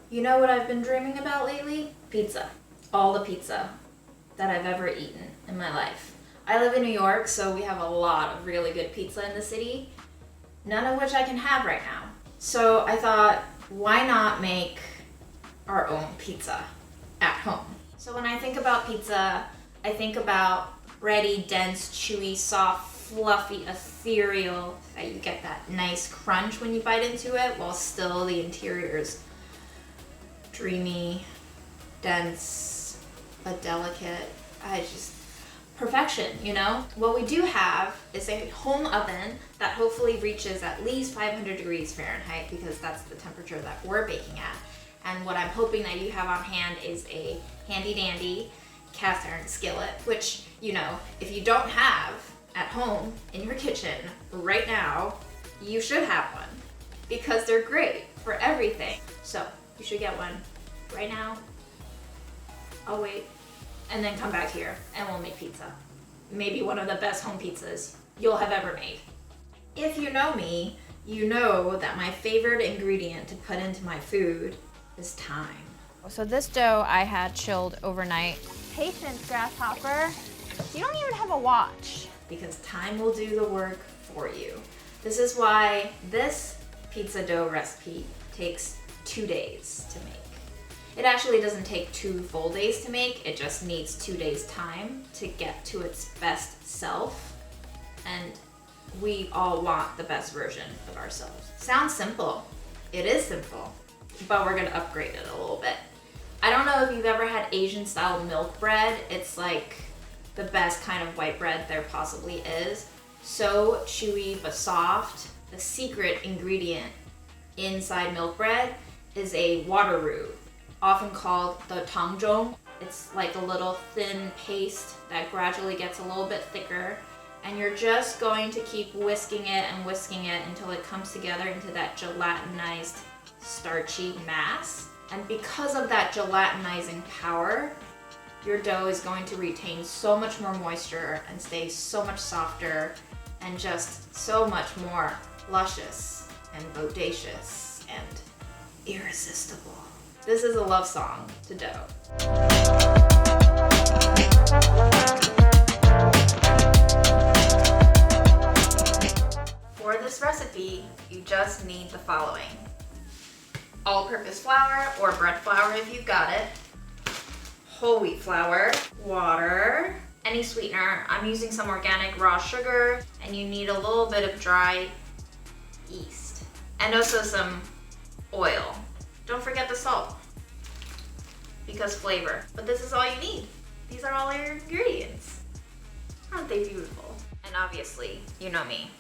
You know what I've been dreaming about lately? Pizza. All the pizza that I've ever eaten in my life. I live in New York, so we have a lot of really good pizza in the city, none of which I can have right now. So I thought, why not make our own pizza at home? So when I think about pizza, I think about bready, dense, chewy, soft, fluffy, ethereal, that you get that nice crunch when you bite into it, while still the interior is dreamy, dense, but delicate. Perfection, you know? What we do have is a home oven that hopefully reaches at least 500 degrees Fahrenheit, because that's the temperature that we're baking at. And what I'm hoping that you have on hand is a handy dandy cast iron skillet, which, you know, if you don't have at home in your kitchen right now, you should have one, because they're great for everything. So you should get one right now. I'll wait, and then come back here and we'll make pizza. Maybe one of the best home pizzas you'll have ever made. If you know me, you know that my favorite ingredient to put into my food is thyme. So this dough I had chilled overnight. Patience, grasshopper. You don't even have a watch. Because thyme will do the work for you. This is why this pizza dough recipe takes 2 days to make. It actually doesn't take 2 full days to make, it just needs 2 days time to get to its best self. And we all want the best version of ourselves. Sounds simple. It is simple, but we're gonna upgrade it a little bit. I don't know if you've ever had Asian style milk bread. It's like the best kind of white bread there possibly is. So chewy but soft. The secret ingredient inside milk bread is a water roux, often called the tangjong. It's like a little thin paste that gradually gets a little bit thicker, and you're just going to keep whisking it until it comes together into that gelatinized starchy mass. And because of that gelatinizing power, your dough is going to retain so much more moisture and stay so much softer and just so much more luscious and bodacious and irresistible. This is a love song to dough. For this recipe, you just need the following: all-purpose flour or bread flour if you've got it, whole wheat flour, water, any sweetener. I'm using some organic raw sugar, and you need a little bit of dry yeast, and also some oil. Don't forget the salt, because flavor. But this is all you need. These are all your ingredients. Aren't they beautiful? And obviously, you know me,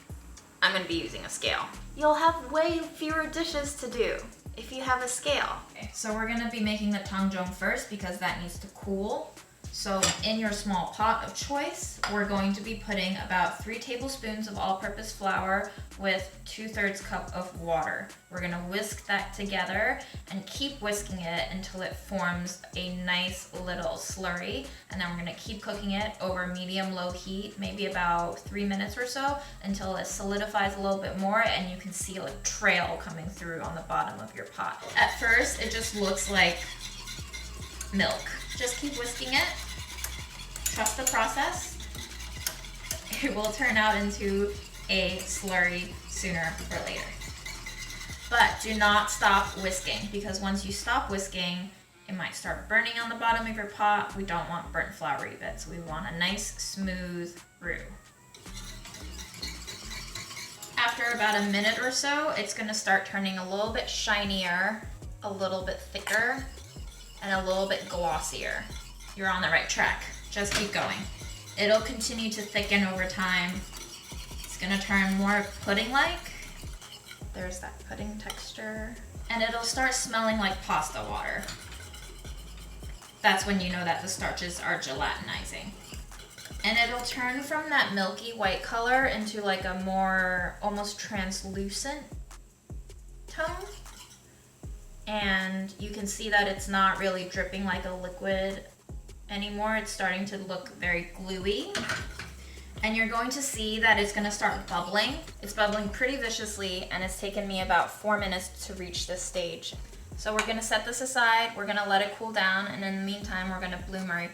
I'm gonna be using a scale. You'll have way fewer dishes to do if you have a scale. Okay, so we're gonna be making the tangjong first because that needs to cool. So in your small pot of choice, we're going to be putting about 3 tablespoons of all-purpose flour with 2/3 cup of water. We're gonna whisk that together and keep whisking it until it forms a nice little slurry. And then we're gonna keep cooking it over medium-low heat, maybe about 3 minutes or so, until it solidifies a little bit more and you can see a trail coming through on the bottom of your pot. At first, it just looks like milk. Just keep whisking it. Trust the process. It will turn out into a slurry sooner or later. But do not stop whisking, because once you stop whisking, it might start burning on the bottom of your pot. We don't want burnt floury bits. We want a nice smooth roux. After about a minute or so, it's gonna start turning a little bit shinier, a little bit thicker, and a little bit glossier. You're on the right track. Just keep going. It'll continue to thicken over time. It's gonna turn more pudding-like. There's that pudding texture. And it'll start smelling like pasta water. That's when you know that the starches are gelatinizing. And it'll turn from that milky white color into like a more almost translucent tone. And you can see that it's not really dripping like a liquid anymore. It's starting to look very gluey. And you're going to see that it's gonna start bubbling. It's bubbling pretty viciously, and it's taken me about 4 minutes to reach this stage. So we're gonna set this aside, we're gonna let it cool down, and in the meantime, we're gonna bloom our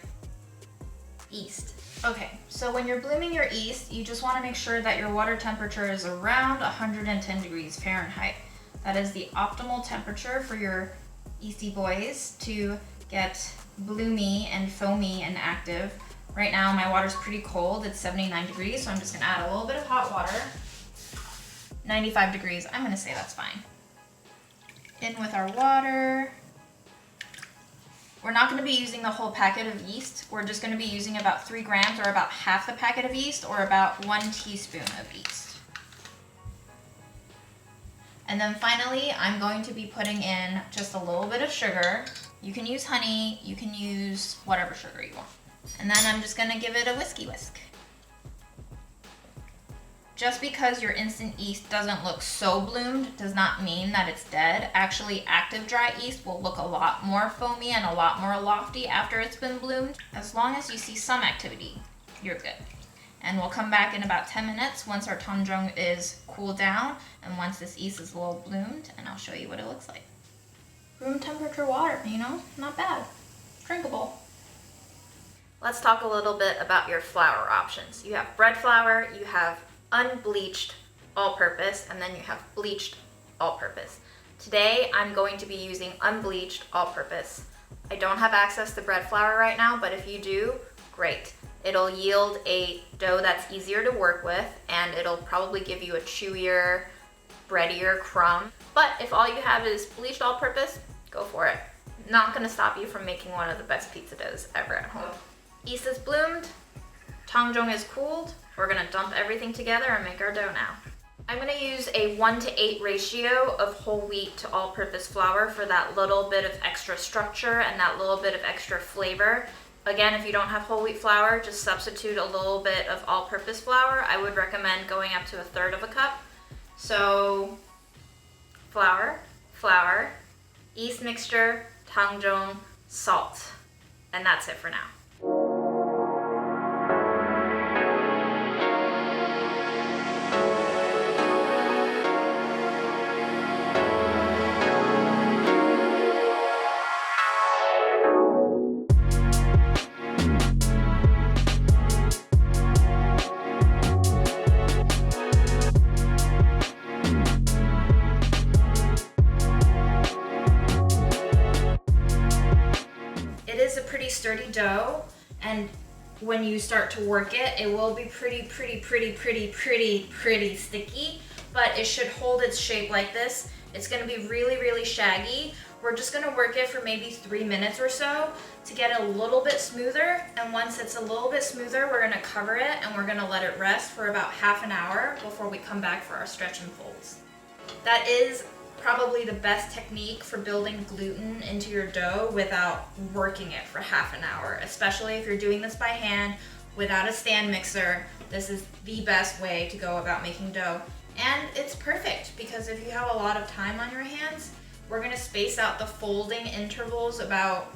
yeast. Okay, so when you're blooming your yeast, you just wanna make sure that your water temperature is around 110 degrees Fahrenheit. That is the optimal temperature for your yeasty boys to get bloomy and foamy and active. Right now my water's pretty cold, it's 79 degrees, so I'm just gonna add a little bit of hot water. 95 degrees, I'm gonna say that's fine. In with our water. We're not gonna be using the whole packet of yeast. We're just gonna be using about 3 grams or about half the packet of yeast or about 1 teaspoon of yeast. And then finally, I'm going to be putting in just a little bit of sugar. You can use honey, you can use whatever sugar you want. And then I'm just gonna give it a whisk. Just because your instant yeast doesn't look so bloomed does not mean that it's dead. Actually, active dry yeast will look a lot more foamy and a lot more lofty after it's been bloomed. As long as you see some activity, you're good. And we'll come back in about 10 minutes once our tangjong is cooled down and once this yeast is well bloomed, and I'll show you what it looks like. Room temperature water, you know, not bad, drinkable. Let's talk a little bit about your flour options. You have bread flour, you have unbleached all-purpose, and then you have bleached all-purpose. Today, I'm going to be using unbleached all-purpose. I don't have access to bread flour right now, but if you do, great. It'll yield a dough that's easier to work with, and it'll probably give you a chewier, breadier crumb. But if all you have is bleached all-purpose, go for it. Not gonna stop you from making one of the best pizza doughs ever at home. Yeast is bloomed, tangjong is cooled. We're gonna dump everything together and make our dough now. I'm gonna use a 1:8 ratio of whole wheat to all-purpose flour for that little bit of extra structure and that little bit of extra flavor. Again, if you don't have whole wheat flour, just substitute a little bit of all-purpose flour. I would recommend going up to 1/3 cup. So, flour, yeast mixture, tangjong, salt. And that's it for now. Sturdy dough, and when you start to work it, it will be pretty sticky, but it should hold its shape like this. It's gonna be really shaggy. We're just gonna work it for maybe 3 minutes or so to get it a little bit smoother, and once it's a little bit smoother, we're gonna cover it and we're gonna let it rest for about half an hour before we come back for our stretch and folds. That is probably the best technique for building gluten into your dough without working it for half an hour, especially if you're doing this by hand without a stand mixer. This is the best way to go about making dough. And it's perfect because if you have a lot of time on your hands, we're gonna space out the folding intervals about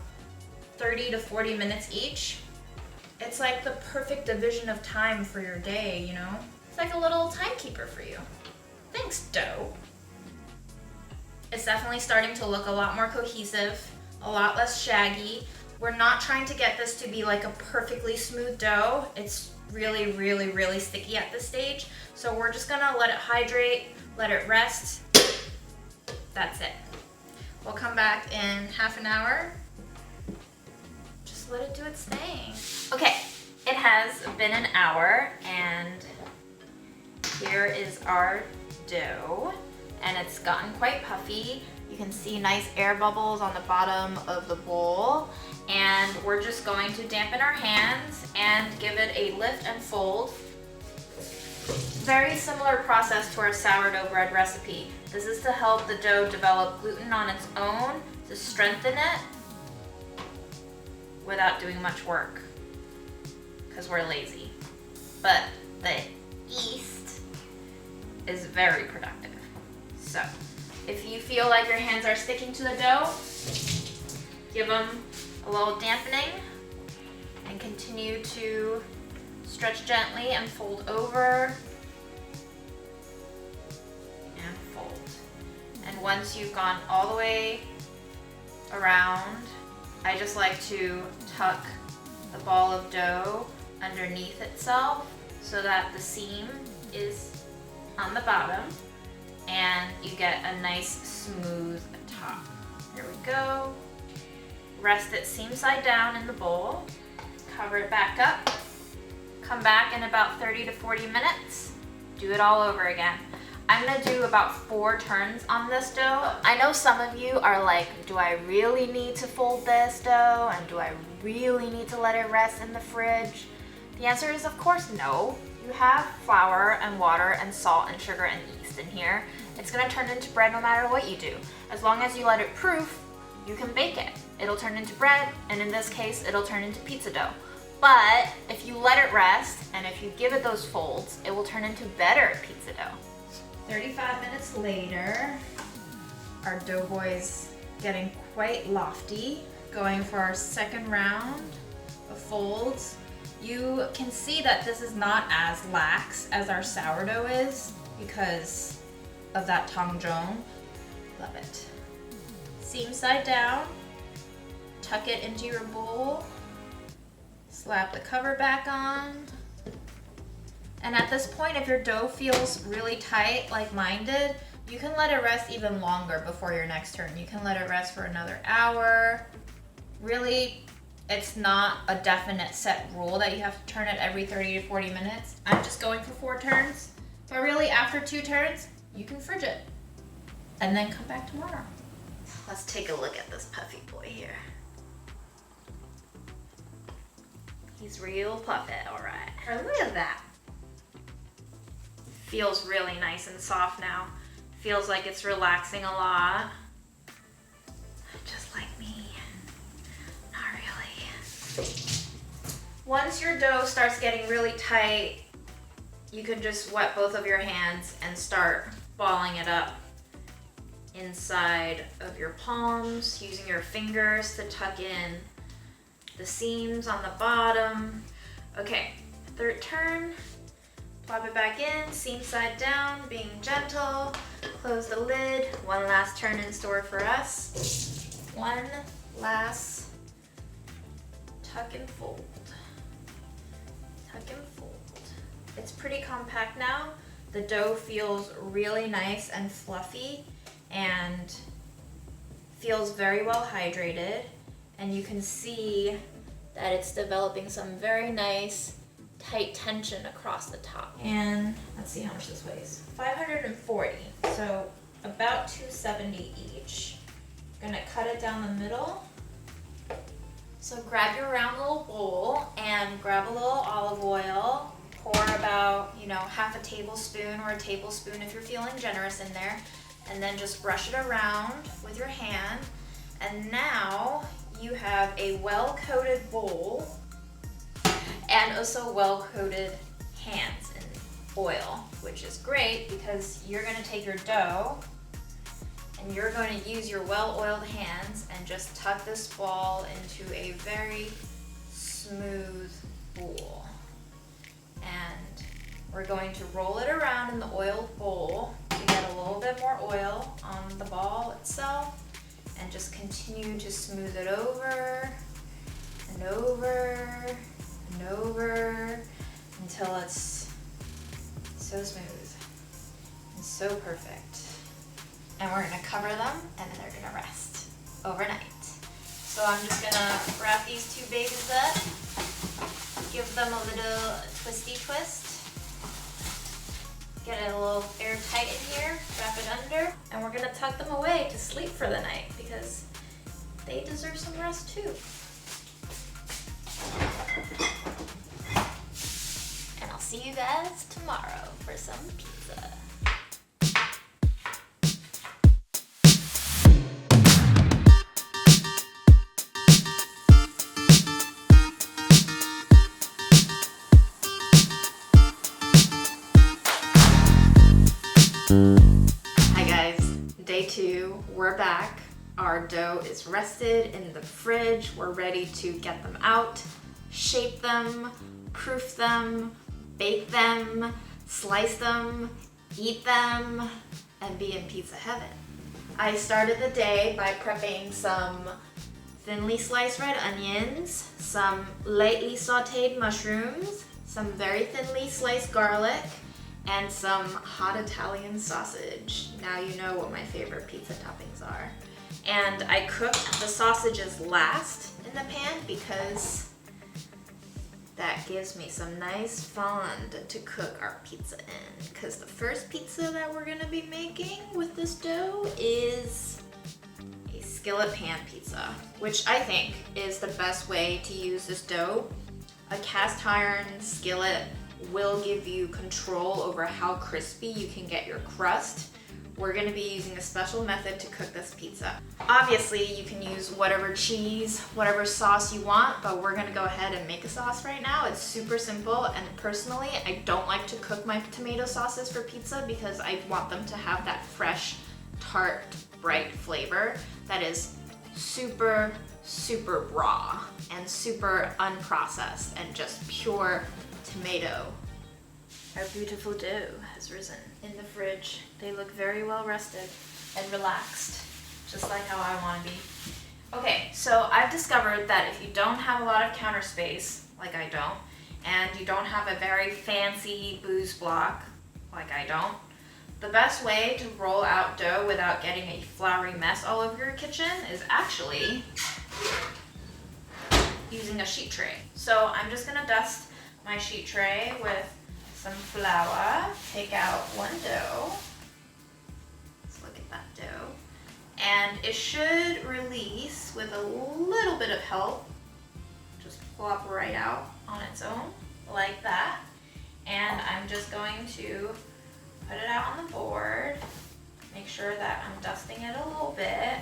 30 to 40 minutes each. It's like the perfect division of time for your day, you know? It's like a little timekeeper for you. Thanks, dough. It's definitely starting to look a lot more cohesive, a lot less shaggy. We're not trying to get this to be like a perfectly smooth dough. It's really sticky at this stage. So we're just gonna let it hydrate, let it rest. That's it. We'll come back in half an hour. Just let it do its thing. Okay, it has been an hour and here is our dough. And it's gotten quite puffy. You can see nice air bubbles on the bottom of the bowl. And we're just going to dampen our hands and give it a lift and fold. Very similar process to our sourdough bread recipe. This is to help the dough develop gluten on its own, to strengthen it without doing much work, because we're lazy. But the yeast is very productive. So, if you feel like your hands are sticking to the dough, give them a little dampening and continue to stretch gently and fold over and fold. And once you've gone all the way around. I just like to tuck the ball of dough underneath itself so that the seam is on the bottom and you get a nice smooth top. Here we go. Rest it seam side down in the bowl. Cover it back up. Come back in about 30 to 40 minutes. Do it all over again. I'm gonna do about 4 turns on this dough. I know some of you are like, do I really need to fold this dough? And do I really need to let it rest in the fridge? The answer is of course no. You have flour and water and salt and sugar and yeast in here. It's gonna turn into bread no matter what you do. As long as you let it proof, you can bake it. It'll turn into bread, and in this case, it'll turn into pizza dough. But if you let it rest, and if you give it those folds, it will turn into better pizza dough. 35 minutes later, our doughboy's getting quite lofty, going for our second round of folds. You can see that this is not as lax as our sourdough is because of that tongzhong. Love it. Seam side down, tuck it into your bowl, slap the cover back on. And at this point, if your dough feels really tight like mine did, you can let it rest even longer before your next turn. You can let it rest for another hour. Really, it's not a definite set rule that you have to turn it every 30 to 40 minutes. I'm just going for 4 turns, but really after 2 turns, you can fridge it and then come back tomorrow. Let's take a look at this puffy boy here. He's real puffy, all right. Look at that. Feels really nice and soft now. Feels like it's relaxing a lot. Just like me. Not really. Once your dough starts getting really tight, you can just wet both of your hands and start balling it up inside of your palms, using your fingers to tuck in the seams on the bottom. Okay, 3rd turn. Plop it back in, seam side down, being gentle. Close the lid. 1 last turn in store for us. 1 last tuck and fold. Tuck and fold. It's pretty compact now. The dough feels really nice and fluffy and feels very well hydrated. And you can see that it's developing some very nice tight tension across the top. And let's see how much this weighs. 540, so about 270 each. Gonna cut it down the middle. So grab your round little bowl and grab a little olive oil. Pour about, half a tablespoon or a tablespoon if you're feeling generous in there. And then just brush it around with your hand. And now you have a well-coated bowl and also well-coated hands in oil, which is great because you're gonna take your dough and you're going to use your well-oiled hands and just tuck this ball into a very smooth bowl. And we're going to roll it around in the oiled bowl to get a little bit more oil on the ball itself and just continue to smooth it over and over and over until it's so smooth and so perfect. And we're gonna cover them and then they're gonna rest overnight. So I'm just gonna wrap these 2 babies up, give them a little twisty twist, get it a little airtight in here, wrap it under, and we're gonna tuck them away to sleep for the night because they deserve some rest too. And I'll see you guys tomorrow for some pizza. Hi guys, day 2, we're back. Our dough is rested in the fridge. We're ready to get them out, shape them, proof them, bake them, slice them, eat them, and be in pizza heaven. I started the day by prepping some thinly sliced red onions, some lightly sauteed mushrooms, some very thinly sliced garlic, and some hot Italian sausage. Now you know what my favorite pizza toppings are. And I cooked the sausages last in the pan because that gives me some nice fond to cook our pizza in. Because the first pizza that we're gonna be making with this dough is a skillet pan pizza, which I think is the best way to use this dough. A cast iron skillet will give you control over how crispy you can get your crust. We're gonna be using a special method to cook this pizza. Obviously, you can use whatever cheese, whatever sauce you want, but we're gonna go ahead and make a sauce right now. It's super simple, and personally, I don't like to cook my tomato sauces for pizza because I want them to have that fresh, tart, bright flavor that is super, super raw and super unprocessed and just pure tomato. Our beautiful dough has risen in the fridge. They look very well rested and relaxed, just like how I want to be. Okay, so I've discovered that if you don't have a lot of counter space, like I don't, and you don't have a very fancy booze block, like I don't, the best way to roll out dough without getting a floury mess all over your kitchen is actually using a sheet tray. So I'm just gonna dust my sheet tray with some flour, take out one dough. Let's look at that dough. And it should release with a little bit of help. Just plop right out on its own, like that. And I'm just going to put it out on the board. Make sure that I'm dusting it a little bit.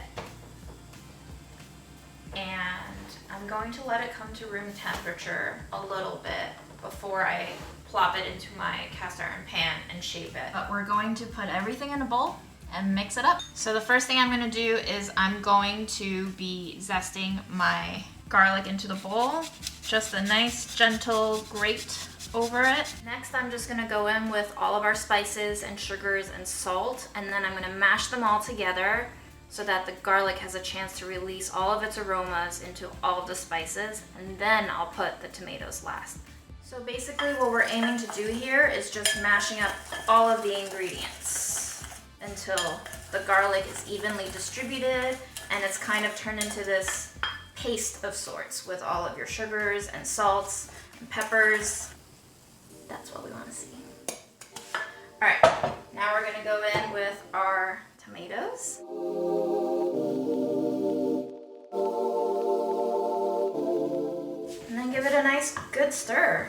And I'm going to let it come to room temperature a little bit before I plop it into my cast iron pan and shape it. But we're going to put everything in a bowl and mix it up. So the first thing I'm gonna do is I'm going to be zesting my garlic into the bowl. Just a nice gentle grate over it. Next, I'm just gonna go in with all of our spices and sugars and salt, and then I'm gonna mash them all together so that the garlic has a chance to release all of its aromas into all of the spices, and then I'll put the tomatoes last. So basically what we're aiming to do here is just mashing up all of the ingredients until the garlic is evenly distributed and it's kind of turned into this paste of sorts with all of your sugars and salts and peppers. That's what we want to see. All right, now we're gonna go in with our tomatoes. And then give it a nice good stir.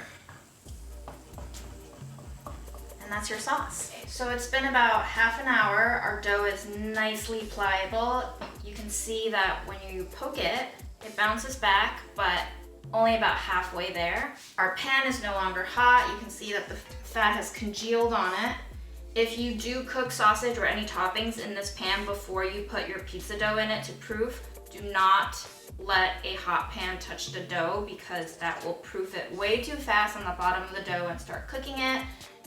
And that's your sauce. So it's been about half an hour. Our dough is nicely pliable. You can see that when you poke it, it bounces back, but only about halfway there. Our pan is no longer hot. You can see that the fat has congealed on it. If you do cook sausage or any toppings in this pan before you put your pizza dough in it to proof, do not let a hot pan touch the dough because that will proof it way too fast on the bottom of the dough and start cooking it,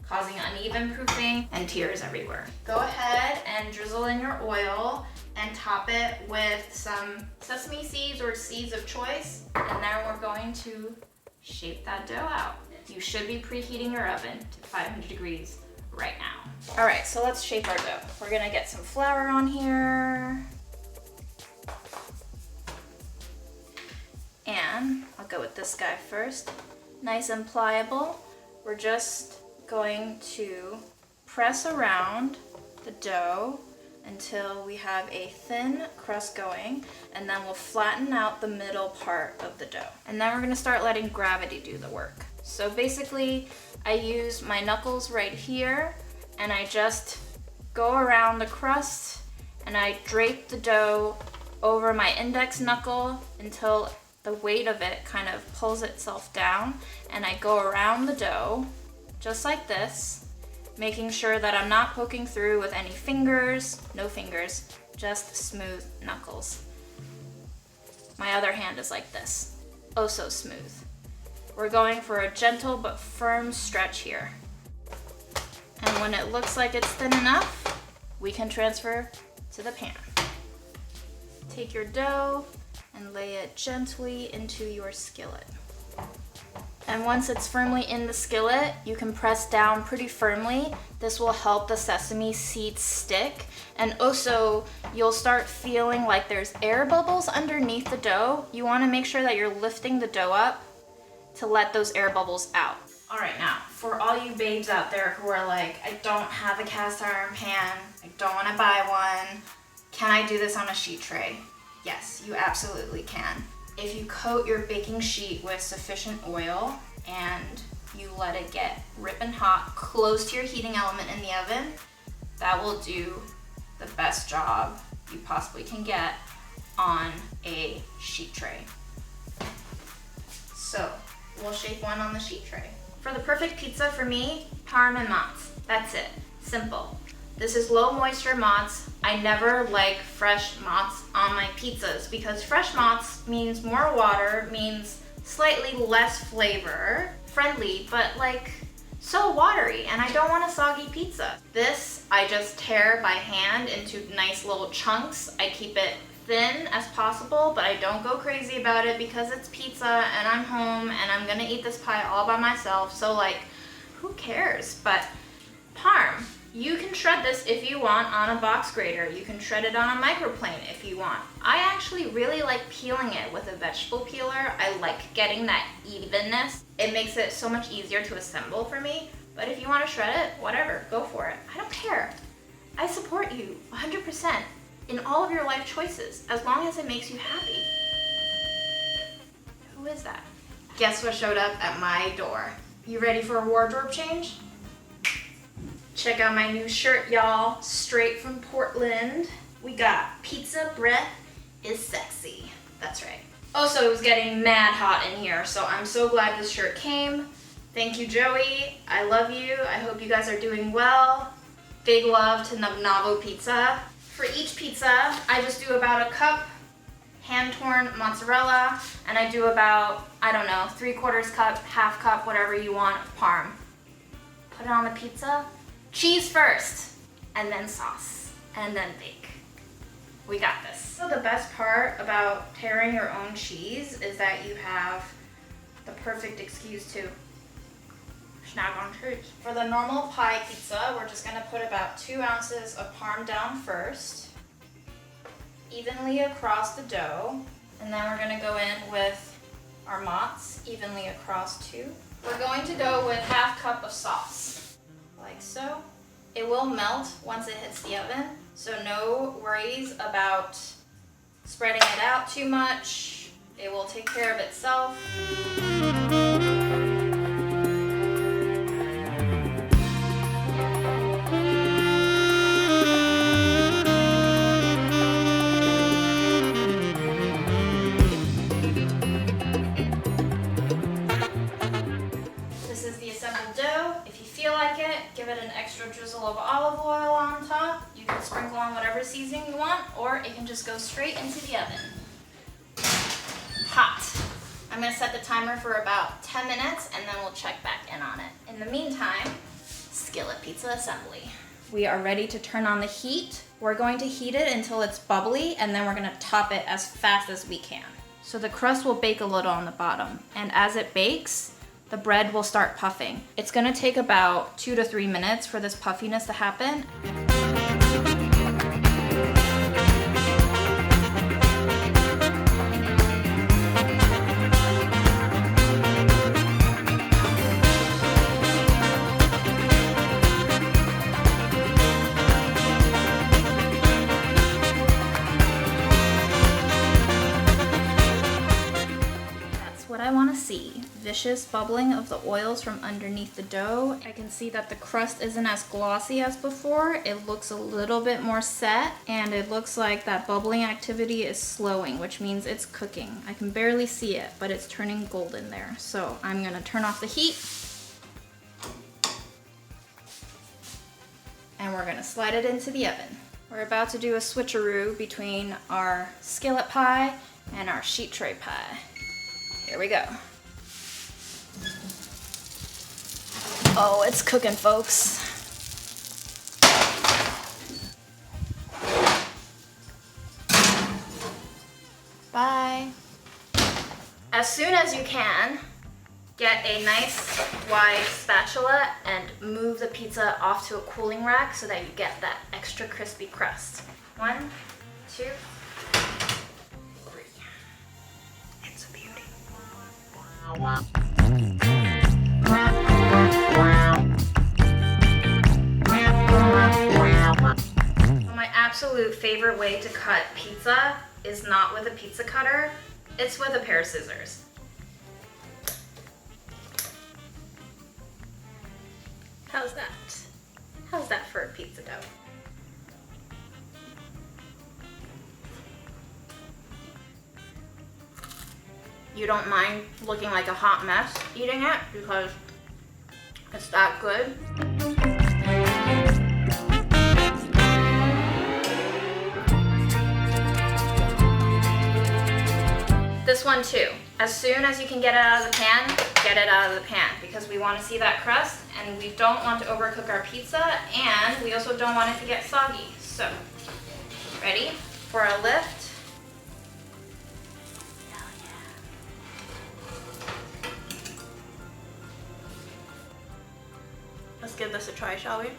causing uneven proofing and tears everywhere. Go ahead and drizzle in your oil and top it with some sesame seeds or seeds of choice. And then we're going to shape that dough out. You should be preheating your oven to 500 degrees right now. All right, so let's shape our dough. We're gonna get some flour on here. And I'll go with this guy first. Nice and pliable. We're just going to press around the dough until we have a thin crust going, and then we'll flatten out the middle part of the dough. And then we're gonna start letting gravity do the work. So basically, I use my knuckles right here, and I just go around the crust, and I drape the dough over my index knuckle until the weight of it kind of pulls itself down, and I go around the dough, just like this, making sure that I'm not poking through with any fingers, no fingers, just smooth knuckles. My other hand is like this, oh so smooth. We're going for a gentle but firm stretch here. And when it looks like it's thin enough, we can transfer to the pan. Take your dough and lay it gently into your skillet. And once it's firmly in the skillet, you can press down pretty firmly. This will help the sesame seeds stick. And also, you'll start feeling like there's air bubbles underneath the dough. You wanna make sure that you're lifting the dough up to let those air bubbles out. All right, now, for all you babes out there who are like, I don't have a cast iron pan, I don't wanna buy one, can I do this on a sheet tray? Yes, you absolutely can. If you coat your baking sheet with sufficient oil and you let it get ripping hot close to your heating element in the oven, that will do the best job you possibly can get on a sheet tray. So we'll shape one on the sheet tray. For the perfect pizza for me, parm and mozz. That's it, simple. This is low moisture mozz. I never like fresh mozz on my pizzas because fresh mozz means more water, means slightly less flavor, friendly, but like so watery, and I don't want a soggy pizza. This, I just tear by hand into nice little chunks. I keep it thin as possible, but I don't go crazy about it because it's pizza and I'm home and I'm gonna eat this pie all by myself, so like, who cares? But parm. You can shred this if you want on a box grater. You can shred it on a microplane if you want. I actually really like peeling it with a vegetable peeler. I like getting that evenness. It makes it so much easier to assemble for me. But if you want to shred it, whatever, go for it. I don't care. I support you 100% in all of your life choices, as long as it makes you happy. Who is that? Guess what showed up at my door? You ready for a wardrobe change? Check out my new shirt, y'all, straight from Portland. We got pizza breath is sexy. That's right. Also, it was getting mad hot in here, so I'm so glad this shirt came. Thank you, Joey. I love you. I hope you guys are doing well. Big love to Navo Pizza. For each pizza, I just do about a cup hand-torn mozzarella, and I do about, I don't know, 3/4 cup, half cup, whatever you want, parm. Put it on the pizza. Cheese first, and then sauce, and then bake. We got this. So the best part about tearing your own cheese is that you have the perfect excuse to snack on cheese. For the normal pie pizza, we're just gonna put about 2 ounces of parm down first, evenly across the dough, and then we're gonna go in with our mozz evenly across too. We're going to go with half cup of sauce. Like so. It will melt once it hits the oven, so no worries about spreading it out too much. It will take care of itself. This is the assembled dough. If you feel like it, give it an extra drizzle of olive oil on top. You can sprinkle on whatever seasoning you want, or it can just go straight into the oven. Hot. I'm gonna set the timer for about 10 minutes and then we'll check back in on it. In the meantime, skillet pizza assembly. We are ready to turn on the heat. We're going to heat it until it's bubbly, and then we're gonna top it as fast as we can. So the crust will bake a little on the bottom, and as it bakes, the bread will start puffing. It's gonna take about 2 to 3 minutes for this puffiness to happen. That's what I wanna see. Vicious bubbling of the oils from underneath the dough. I can see that the crust isn't as glossy as before. It looks a little bit more set, and it looks like that bubbling activity is slowing, which means it's cooking. I can barely see it, but it's turning golden there. So I'm gonna turn off the heat, and we're gonna slide it into the oven. We're about to do a switcheroo between our skillet pie and our sheet tray pie. Here we go. Oh, it's cooking, folks. As soon as you can, get a nice wide spatula and move the pizza off to a cooling rack so that you get that extra crispy crust. 1, 2, 3. It's a beauty. My absolute favorite way to cut pizza is not with a pizza cutter, it's with a pair of scissors. How's that? How's that for a pizza dough? You don't mind looking like a hot mess eating it because it's that good. This one too. As soon as you can get it out of the pan, get it out of the pan because we want to see that crust and we don't want to overcook our pizza and we also don't want it to get soggy. So, ready for a lift? Let's give this a try, shall we?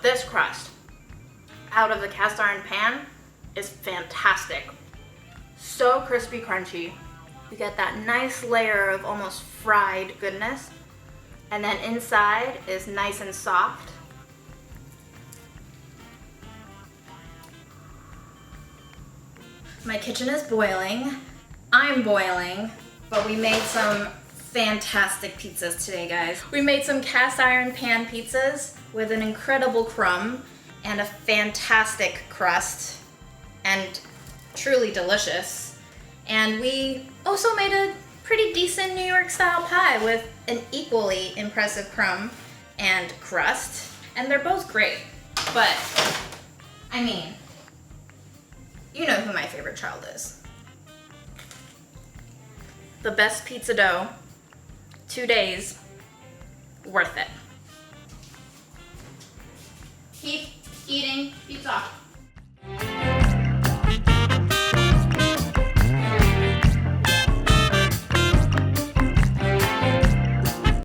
This crust out of the cast iron pan is fantastic. So crispy, crunchy. You get that nice layer of almost fried goodness. And then inside is nice and soft. My kitchen is boiling. I'm boiling, but we made some fantastic pizzas today, guys. We made some cast iron pan pizzas with an incredible crumb and a fantastic crust and truly delicious. And we also made a pretty decent New York style pie with an equally impressive crumb and crust. And they're both great, but I mean, you know who my favorite child is. The best pizza dough, 2 days, worth it. Keep eating pizza.